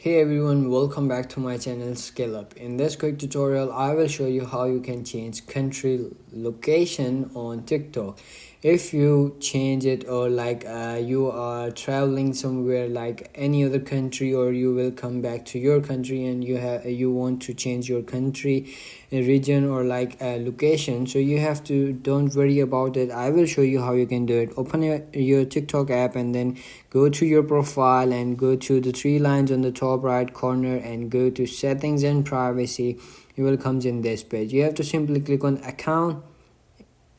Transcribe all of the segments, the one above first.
Hey everyone, welcome back to my channel Scale Up. In this quick tutorial, I will show you how you can change country location on TikTok. If you change it or you are traveling somewhere like any other country, or you will come back to your country and you want to change your country, region, or location, so you have to don't worry about it. I will show you how you can do it. Open your TikTok app and then go to your profile and go to the three lines on the top right corner and go to settings and privacy. You will come in this page. You have to simply click on account,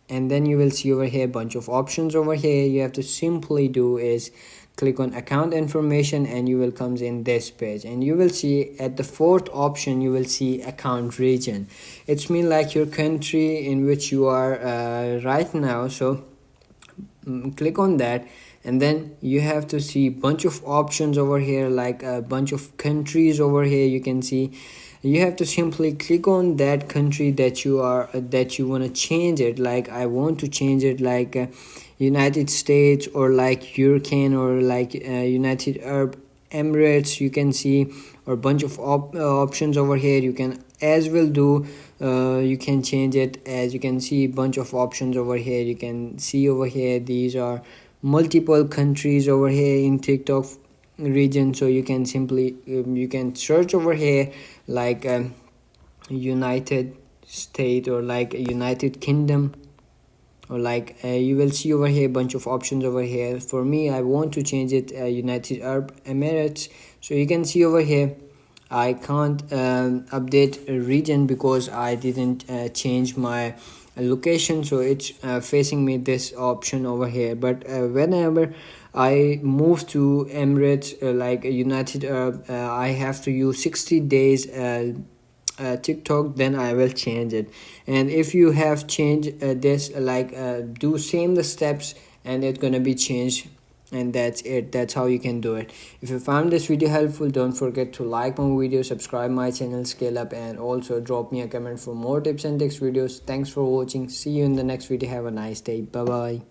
and then you will see over here a bunch of options. Over here you have to simply do is click on account information, and you will come in this page, and you will see at the fourth option you will see account region. It's mean like your country in which you are right now. So click on that, and then you have to see bunch of options over here, like a bunch of countries over here. You can see you have to simply click on that country that you want to change it. Like I want to change it United States, or like European, or United Arab Emirates. You can see or bunch of options over here. You can as well do you can change it. As you can see bunch of options over here. You can see over here these are multiple countries over here in TikTok region. So you can simply you can search over here like United State, or like United Kingdom, or you will see over here a bunch of options over here. For me, I want to change it United Arab Emirates. So you can see over here I can't update a region because I didn't change my location, so it's facing me this option over here. But whenever I move to Emirates, like United Arab, I have to use 60 days TikTok, then I will change it. And if you have changed this, do same the steps, and it's gonna be changed. And that's it. That's how you can do it. If you found this video helpful, don't forget to like my video, subscribe my channel Scale Up, and also drop me a comment for more tips and tricks videos. Thanks for watching. See you in the next video. Have a nice day. Bye bye.